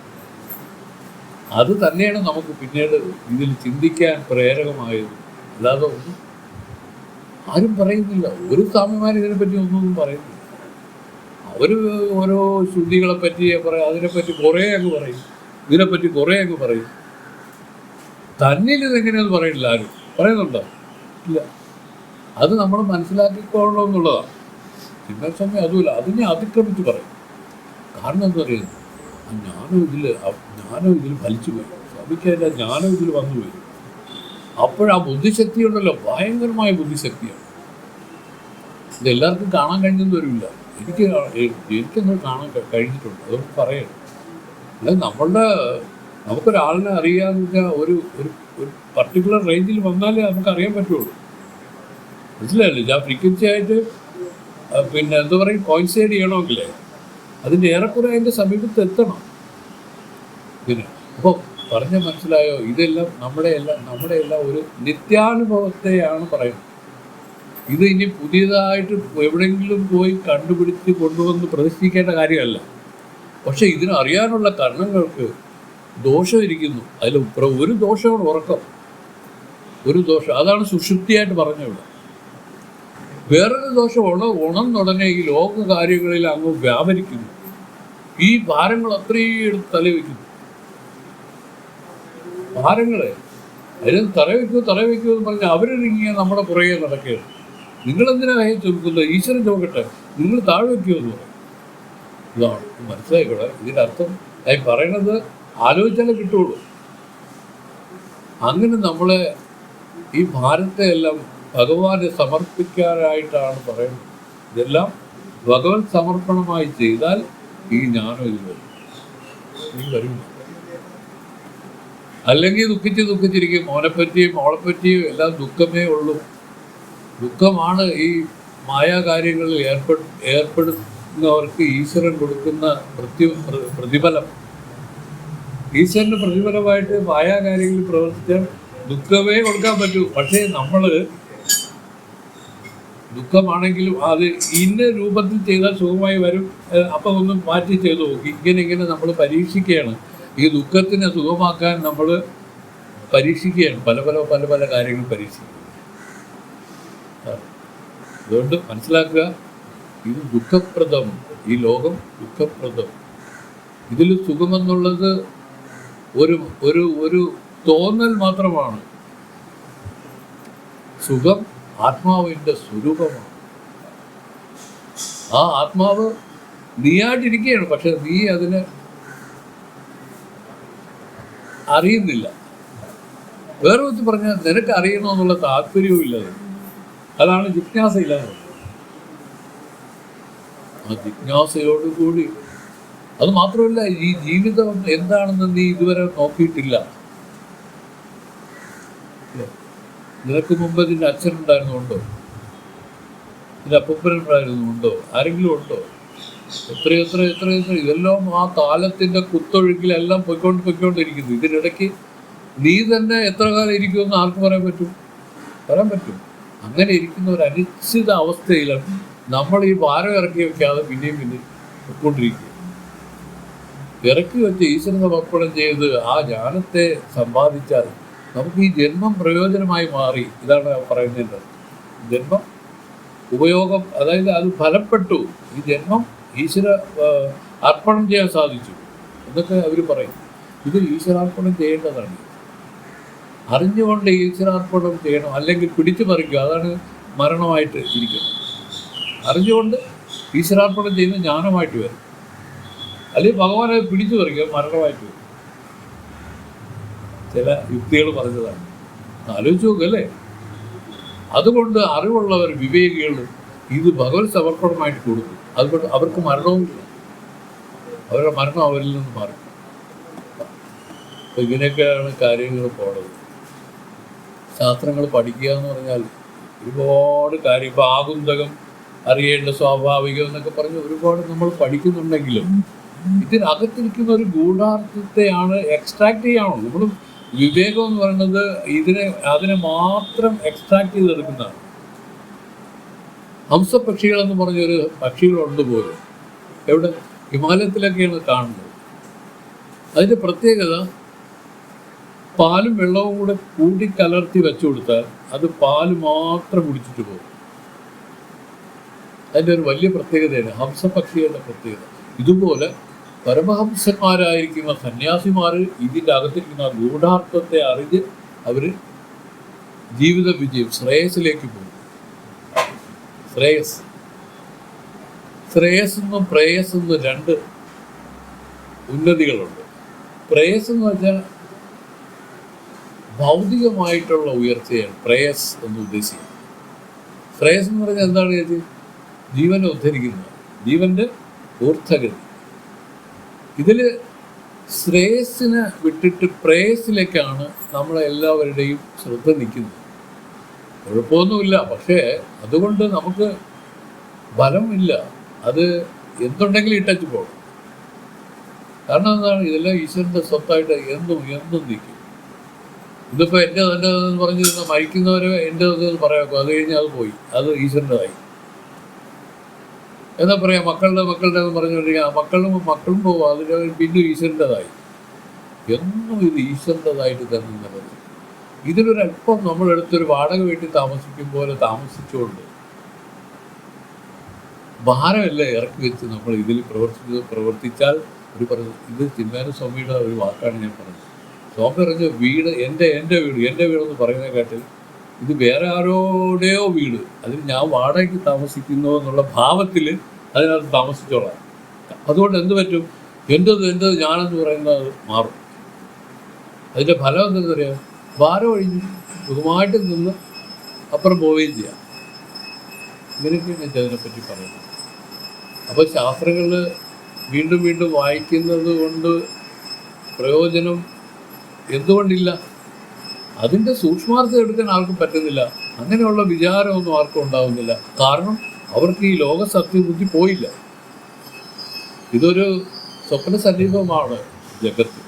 S1: അത് തന്നെയാണ് നമുക്ക് പിന്നീട് ഇതിൽ ചിന്തിക്കാൻ പ്രേരകമായത്. അല്ലാതെ ഒന്നും ആരും പറയുന്നില്ല. ഒരു സ്വാമിമാർ ഇതിനെപ്പറ്റി ഒന്നും പറയുന്നില്ല. അവർ ഓരോ ശ്രുതികളെ പറ്റി അതിനെപ്പറ്റി കുറേ അങ്ങ് പറയും, ഇതിനെപ്പറ്റി കുറേ അങ്ങ് പറയും. തന്നിൽ ഇതെങ്ങനെയെന്ന് പറയില്ല. ആരും പറയുന്നുണ്ടോ? ഇല്ല. അത് നമ്മൾ മനസ്സിലാക്കിക്കൊള്ളണം എന്നുള്ളതാണ്. ചിന്താസ്വാമി അതുമില്ല, അതിനെ അതിക്രമിച്ച് പറയും. കാരണം എന്താ പറയുന്നത്, ജ്ഞാനം ഇതിൽ ഫലിച്ചു പോയി, സ്വാമിക്കല്ല ജ്ഞാനം ഇതിൽ വന്നുപോയി. അപ്പോഴാ ബുദ്ധിശക്തി ഉണ്ടല്ലോ, ഭയങ്കരമായ ബുദ്ധിശക്തിയാണ്. ഇതെല്ലാവർക്കും കാണാൻ കഴിഞ്ഞെന്ന് വരില്ല. എനിക്കങ്ങനെ കാണാൻ കഴിഞ്ഞിട്ടുണ്ട്. അതൊന്നും പറയണം. അല്ലാതെ നമുക്കൊരാളിനെ അറിയാന്ന് വെച്ചാൽ ഒരു പർട്ടിക്കുലർ റേഞ്ചിൽ വന്നാലേ നമുക്ക് അറിയാൻ പറ്റുള്ളൂ. മനസ്സിലായല്ലോ? ഞാൻ ഫ്രീക്വൻസി ആയിട്ട് പിന്നെ എന്താ പറയും, കോയിൻസൈഡ് ചെയ്യണമെങ്കിലേ അതിൻ്റെ ഏറെക്കുറെ അതിൻ്റെ സമീപത്ത് എത്തണം. പിന്നെ അപ്പോൾ പറഞ്ഞ മനസ്സിലായോ? ഇതെല്ലാം നമ്മുടെ എല്ലാം ഒരു നിത്യാനുഭവത്തെയാണ് പറയുന്നത്. ഇത് ഇനി പുതിയതായിട്ട് എവിടെയെങ്കിലും പോയി കണ്ടുപിടിച്ച് കൊണ്ടുവന്ന് പ്രതിഷ്ഠിക്കേണ്ട കാര്യമല്ല. പക്ഷെ ഇതിനറിയാനുള്ള കർണങ്ങൾക്ക് ദോഷം ഇരിക്കുന്നു. അതിൽ ഒരു ദോഷമാണ് ഉറക്കം, ഒരു ദോഷം. അതാണ് സുഷുപ്തിയായിട്ട് പറഞ്ഞത്. വേറൊരു ദോഷം ഉണർന്നുടനെ ഈ ലോക കാര്യങ്ങളിൽ അങ്ങ് വ്യാപരിക്കുന്നു. ഈ ഭാരങ്ങൾ അത്രയും എടുത്ത് തലവെക്കുന്നു. ഭാരങ്ങളെ അതിന് തലവെക്കൂ എന്ന് പറഞ്ഞാൽ അവരിറങ്ങിയ നമ്മുടെ പുറകെ നടക്കുകയാണ്. നിങ്ങളെന്തിനാ കൈ ചുമക്കുന്നത്? ഈശ്വരൻ ചോദിക്കട്ടെ, നിങ്ങൾ താഴെ വയ്ക്കുമെന്ന് പറയും. ഇതാണ് മനസ്സിലായിക്കോട്ടെ. ഇതിൻ്റെ അർത്ഥം ഞാൻ പറയണത് ആലോചിച്ചാലേ കിട്ടുള്ളൂ. അങ്ങനെ നമ്മളെ ഈ ഭാരത്തെ എല്ലാം ഭഗവാനെ സമർപ്പിക്കാനായിട്ടാണ് പറയുന്നത്. ഇതെല്ലാം ഭഗവത് സമർപ്പണമായി ചെയ്താൽ ഈ ജ്ഞാനം ഇത് വരും. അല്ലെങ്കിൽ ദുഃഖിച്ചിരിക്കും. മോനെപ്പറ്റിയും മോളെപ്പറ്റിയും എല്ലാം ദുഃഖമേ ഉള്ളൂ. ദുഃഖമാണ് ഈ മായാകാര്യങ്ങളിൽ ഏർപ്പെടുന്നവർക്ക് ഈശ്വരൻ കൊടുക്കുന്ന പ്രതിഫലം. ഈശ്വരന് പ്രതിഫലമായിട്ട് മായാകാര്യങ്ങളിൽ പ്രവർത്തിച്ചാൽ ദുഃഖമേ കൊടുക്കാൻ പറ്റൂ. പക്ഷേ നമ്മൾ ദുഃഖമാണെങ്കിലും അത് ഇന്ന രൂപത്തിൽ ചെയ്താൽ സുഖമായി വരും, അപ്പം ഒന്ന് മാറ്റി ചെയ്തു നോക്കി. ഇങ്ങനെ നമ്മൾ പരീക്ഷിക്കുകയാണ്. ഈ ദുഃഖത്തിനെ സുഖമാക്കാൻ നമ്മൾ പരീക്ഷിക്കുകയാണ്. പല കാര്യങ്ങൾ പരീക്ഷിക്കുക. അതുകൊണ്ട് മനസ്സിലാക്കുക, ഇത് ദുഃഖപ്രദം, ഈ ലോകം ദുഃഖപ്രദം. ഇതിൽ സുഖമെന്നുള്ളത് ഒരു ഒരു ഒരു തോന്നൽ മാത്രമാണ്. സുഖം ആത്മാവിൻ്റെ സ്വരൂപമാണ്. ആ ആത്മാവ് നീയായിട്ടിരിക്കുകയാണ്, പക്ഷെ നീ അതിനെ അറിയുന്നില്ല. വേറെ വെച്ച് പറഞ്ഞാൽ നിനക്ക് അറിയണമെന്നുള്ള താല്പര്യവും ഇല്ലത്. അതാണ് ജിജ്ഞാസ ഇല്ലാതെ. ആ ജിജ്ഞാസയോടുകൂടി, അത് മാത്രമല്ല, ഈ ജീവിതം എന്താണെന്ന് നീ ഇതുവരെ നോക്കിയിട്ടില്ല. നിനക്ക് മുമ്പ് നിന്റെ അച്ഛനുണ്ടായിരുന്നുണ്ടോ? നിന്റെ അപ്പൂപ്പനുണ്ടായിരുന്നുണ്ടോ? ആരെങ്കിലും ഉണ്ടോ? എത്ര ഇതെല്ലാം ആ കാലത്തിൻ്റെ കുത്തൊഴുക്കിലെല്ലാം പൊയ്ക്കൊണ്ടിരിക്കുന്നു. ഇതിനിടയ്ക്ക് നീ തന്നെ എത്ര കാലം ഇരിക്കുമെന്ന് ആർക്ക് പറയാൻ പറ്റും? അങ്ങനെ ഇരിക്കുന്ന ഒരു അനിശ്ചിത അവസ്ഥയിലാണ് നമ്മൾ ഈ ഭാരം ഇറക്കി വെക്കാതെ പിന്നെയും പൊയ്ക്കൊണ്ടിരിക്കുക. ഇറക്കി വെച്ച് ഈശ്വരനെ സമർപ്പണം ചെയ്ത് ആ ജ്ഞാനത്തെ സമ്പാദിച്ചാൽ നമുക്ക് ഈ ജന്മം പ്രയോജനമായി മാറി. ഇതാണ് പറയുന്നത്. ജന്മം ഉപയോഗം, അതായത് അത് ഫലപ്പെട്ടു. ഈ ജന്മം ഈശ്വര അർപ്പണം ചെയ്യാൻ സാധിച്ചു എന്നൊക്കെ അവർ പറയും. ഇത് ഈശ്വരാർപ്പണം ചെയ്യേണ്ടതാണ്. അറിഞ്ഞുകൊണ്ട് ഈശ്വരാർപ്പണം ചെയ്യണം, അല്ലെങ്കിൽ പിടിച്ചു പറിക്കുക. അതാണ് മരണമായിട്ട് ഇരിക്കുന്നത്. അറിഞ്ഞുകൊണ്ട് ഈശ്വരാർപ്പണം ചെയ്യുന്ന ജ്ഞാനമായിട്ട് വരും, അല്ലെങ്കിൽ ഭഗവാനെ പിടിച്ചു പറിക്കുക മരണമായിട്ട് വരും. ചില യുക്തികൾ പറഞ്ഞതാണ്, ആലോചിച്ച് നോക്കല്ലേ. അതുകൊണ്ട് അറിവുള്ളവർ, വിവേകികൾ ഇത് ഭഗവത് സമർപ്പണമായിട്ട് കൊടുക്കും. അതുകൊണ്ട് അവർക്ക് മരണവുമില്ല, അവരുടെ മരണം അവരിൽ നിന്ന് മാറി. അപ്പം ഇങ്ങനെയൊക്കെയാണ് കാര്യങ്ങൾ പോണത്. ശാസ്ത്രങ്ങൾ പഠിക്കുക എന്ന് പറഞ്ഞാൽ ഒരുപാട് കാര്യം, ഇപ്പം ആകുന്തകം അറിയേണ്ട സ്വാഭാവികം എന്നൊക്കെ പറഞ്ഞ് ഒരുപാട് നമ്മൾ പഠിക്കുന്നുണ്ടെങ്കിലും ഇതിനകത്തിരിക്കുന്ന ഒരു ഗൂഢാർത്ഥത്തെയാണ് എക്സ്ട്രാക്ട് ചെയ്യാണോ നമ്മൾ. വിവേകം എന്ന് പറയുന്നത് അതിനെ മാത്രം എക്സ്ട്രാക്ട് ചെയ്തെടുക്കുന്നതാണ്. ഹംസപക്ഷികളെന്ന് പറഞ്ഞൊരു പക്ഷികളുണ്ട് പോലും, എവിടെ? ഹിമാലയത്തിലൊക്കെയാണ് കാണുന്നത്. അതിൻ്റെ പ്രത്യേകത, പാലും വെള്ളവും കൂടെ കൂട്ടിക്കലർത്തി വെച്ചു കൊടുത്താൽ അത് പാല് മാത്രം കുടിച്ചിട്ട് പോകും. അതിൻ്റെ ഒരു വലിയ പ്രത്യേകതയാണ് ഹംസപക്ഷികളുടെ പ്രത്യേകത. ഇതുപോലെ പരമഹംസന്മാരായിരിക്കുന്ന സന്യാസിമാർ ഇതിൻ്റെ അകത്തിരിക്കുന്ന ഗൂഢാർത്ഥത്തെ അറിഞ്ഞ് അവർ ജീവിത വിജയം, ശ്രേയസിലേക്ക് പോകും. ശ്രേയസ്സെന്നും പ്രേയസ്സെന്നും രണ്ട് ഉന്നതികളുണ്ട്. പ്രേയസ് എന്ന് വെച്ചാൽ ഭൗതികമായിട്ടുള്ള ഉയർച്ചയാണ് പ്രേയസ് എന്ന് ഉദ്ദേശിക്കുന്നത്. ശ്രേയസ് എന്ന് പറഞ്ഞാൽ എന്താണ് ചേച്ചി? ജീവനെ ഉദ്ധരിക്കുന്നത്, ജീവൻ്റെ ഊർദ്ധഗതി. ഇതിൽ ശ്രേയസ്സിനെ വിട്ടിട്ട് പ്രേയസിലേക്കാണ് നമ്മളെല്ലാവരുടെയും ശ്രദ്ധ നിൽക്കുന്നത്. കുഴപ്പമൊന്നുമില്ല, പക്ഷേ അതുകൊണ്ട് നമുക്ക് ഫലമില്ല. അത് എന്തുണ്ടെങ്കിലും ഇട്ടച്ച് പോകും. കാരണം എന്താണ്? ഇതെല്ലാം ഈശ്വരൻ്റെ സ്വത്തായിട്ട് എന്നും നിൽക്കും. ഇതിപ്പോൾ എൻ്റെതെന്ന് പറഞ്ഞിരുന്ന മരിക്കുന്നവരെ എൻ്റെതെന്ന് പറയാക്കും, അത് കഴിഞ്ഞാൽ അത് പോയി, അത് ഈശ്വരൻ്റെതായി. എന്താ പറയുക, മക്കളുടെ എന്ന് പറഞ്ഞുകൊണ്ടിരിക്കുക, മക്കളും പോകും, അതിന് പിന്നെ ഈശ്വരൻ്റെതായി. എന്നും ഇത് ഈശ്വരൻ്റെതായിട്ട് തന്നെ നിന്നത്. ഇതിലൊരല്പം നമ്മളെടുത്തൊരു വാടക വീട്ടിൽ താമസിക്കും പോലെ താമസിച്ചുകൊണ്ട് ഭാരമല്ലേ ഇറക്കി വെച്ച് നമ്മൾ ഇതിൽ പ്രവർത്തിച്ചാൽ ഇത് ചിന്മയാനന്ദ സ്വാമിയുടെ ഒരു വാക്കാണ് ഞാൻ പറഞ്ഞത്. സ്വാമി പറഞ്ഞ വീട് എൻ്റെ വീടെന്ന് പറയുന്നതിനെക്കാട്ടിൽ ഇത് വേറെ ആരോടെയോ വീട്, അതിൽ ഞാൻ വാടകയ്ക്ക് താമസിക്കുന്നു എന്നുള്ള ഭാവത്തിൽ അതിനകത്ത് താമസിച്ചോളാം. അതുകൊണ്ട് എന്ത് പറ്റും? എൻ്റെത് ഞാനെന്ന് പറയുന്നത് മാറും. അതിൻ്റെ ഫലം എന്താണെന്ന് പറയാം, ഭാരം ഒഴിഞ്ഞ് സുഖമായിട്ട് നിന്ന് അപ്പുറം പോവുകയും ചെയ്യാം. ഇങ്ങനെയൊക്കെയാണ് അതിനെപ്പറ്റി പറയുന്നത്. അപ്പോൾ ശാസ്ത്രങ്ങൾ വീണ്ടും വായിക്കുന്നത് കൊണ്ട് പ്രയോജനം എന്തുകൊണ്ടില്ല? അതിൻ്റെ സൂക്ഷ്മാർത്ഥം എടുക്കാൻ ആർക്കും പറ്റുന്നില്ല. അങ്ങനെയുള്ള വിചാരമൊന്നും ആർക്കും ഉണ്ടാവുന്നില്ല. കാരണം അവർക്ക് ഈ ലോക സത്യബുദ്ധി പോയില്ല. ഇതൊരു സ്വപ്ന സന്ദീപമാണ് ജഗത്ത്.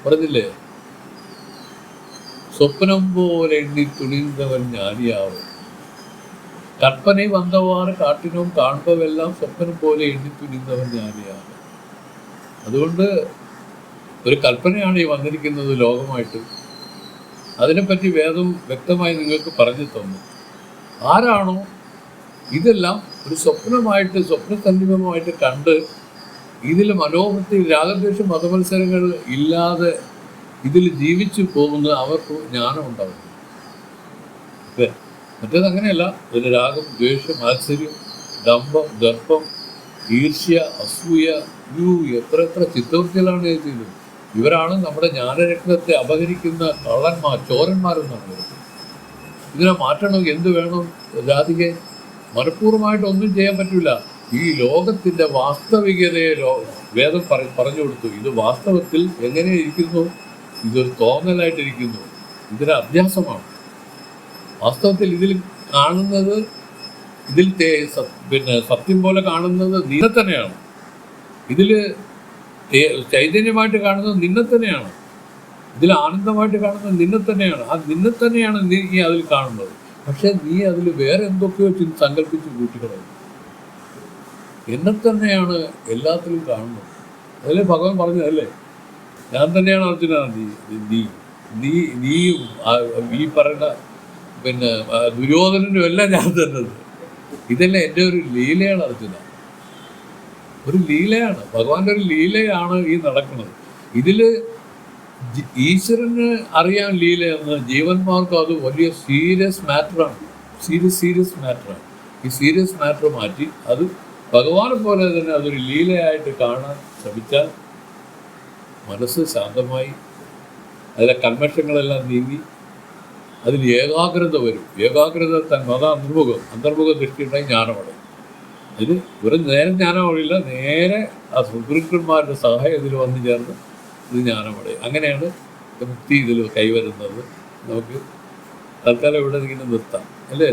S1: പറഞ്ഞില്ലേ, സ്വപ്നം പോലെ എണ്ണി തുണിന്തവൻ ജ്ഞാനിയാവും, കற்பனை വന്നവാറ് കാട്ടിനും കാണുമ്പോഴെല്ലാം സ്വപ്നം പോലെ എണ്ണി തുണിന്തവൻ ജ്ഞാനിയാവും. അതുകൊണ്ട് ഒരു കൽപ്പനയാണ് ഈ വന്നിരിക്കുന്നത് ലോകമായിട്ട്. അതിനെപ്പറ്റി വേദം വ്യക്തമായി നിങ്ങൾക്ക് പറഞ്ഞു തന്നു. ആരാണോ ഇതെല്ലാം ഒരു സ്വപ്നസന്നിഭമായിട്ട് കണ്ട് ഇതിൽ മനോവൃത്തി രാഗദ്വേഷ മതമത്സരങ്ങൾ ഇല്ലാതെ ഇതിൽ ജീവിച്ചു പോകുന്ന അവർക്ക് ജ്ഞാനം ഉണ്ടാവും. അല്ലേ? മറ്റേത് അങ്ങനെയല്ല. ഇതിൽ രാഗം, ദ്വേഷം, മാത്സര്യം, ദമ്പം, ദർപ്പം, ഈർഷ്യ, അസൂയ, എത്ര ചിത്തവൃത്തികളാണ് ചെയ്തത്. ഇവരാണ് നമ്മുടെ ജ്ഞാനരത്നത്തെ അപഹരിക്കുന്ന കള്ളന്മാർ, ചോരന്മാരെന്നാണ് പറയുന്നത്. ഇതിനെ മാറ്റണമെങ്കിൽ എന്ത് വേണം? രാധികെ മനഃപൂർവ്വമായിട്ടൊന്നും ചെയ്യാൻ പറ്റില്ല. ഈ ലോകത്തിൻ്റെ വാസ്തവികതയെ വേദം പറഞ്ഞു കൊടുത്തു. ഇത് വാസ്തവത്തിൽ എങ്ങനെ ഇരിക്കുന്നു? ഇതൊരു തോന്നലായിട്ടിരിക്കുന്നു. ഇതൊരു അഭ്യാസമാണ്. വാസ്തവത്തിൽ ഇതിൽ കാണുന്നത്, ഇതിൽ സത്യം പോലെ കാണുന്നത് നിന്നെ തന്നെയാണ്. ഇതിൽ ചൈതന്യമായിട്ട് കാണുന്നത് നിന്നെ തന്നെയാണ്. ഇതിൽ ആനന്ദമായിട്ട് കാണുന്നത് നിന്നെ തന്നെയാണ്. ആ നിന്നെ തന്നെയാണ് നീ അതിൽ കാണുന്നത്. പക്ഷെ നീ അതിൽ വേറെ എന്തൊക്കെയോ സങ്കല്പിച്ച് കൂട്ടിക്കളയും. എന്നെ തന്നെയാണ് എല്ലാത്തിലും കാണുന്നത്. അതല്ലേ ഭഗവാൻ പറഞ്ഞതല്ലേ, ഞാൻ തന്നെയാണ് അർജുന നീയും ഈ പറയുന്ന ദുര്യോധനനും എല്ലാം ഞാൻ തന്നത്. ഇതെല്ലാം എൻ്റെ ഒരു ലീലയാണ് അർജുന, ഒരു ലീലയാണ്. ഭഗവാന്റെ ഒരു ലീലയാണ് ഈ നടക്കുന്നത്. ഇതിൽ ഈശ്വരന് അറിയാൻ ലീലയെന്ന്, ജീവന്മാർക്ക് അത് വലിയ സീരിയസ് മാറ്ററാണ്. ഈ സീരിയസ് മാറ്റർ മാറ്റി അത് ഭഗവാനെ പോലെ തന്നെ അതൊരു ലീലയായിട്ട് കാണാൻ ശ്രമിച്ചാൽ മനസ്സ് ശാന്തമായി, അതിലെ കന്മഷങ്ങളെല്ലാം നീങ്ങി അതിൽ ഏകാഗ്രത വരും. ഏകാഗ്രത അന്തർമുഖ ദൃഷ്ടി ഉണ്ടായി ജ്ഞാനമടയും. ഇത് വെറും നേരെ ജ്ഞാനമടയില്ല, നേരെ ആ സുഹൃത്തുക്കളുമാരുടെ സഹായം ഇതിൽ വന്നു ചേർന്ന് ഇത് ജ്ഞാനമടയും. അങ്ങനെയാണ് മുക്തി ഇതിൽ കൈവരുന്നത്. നമുക്ക് തൽക്കാലം ഇവിടെ ഇങ്ങനെ നിർത്താം, അല്ലേ?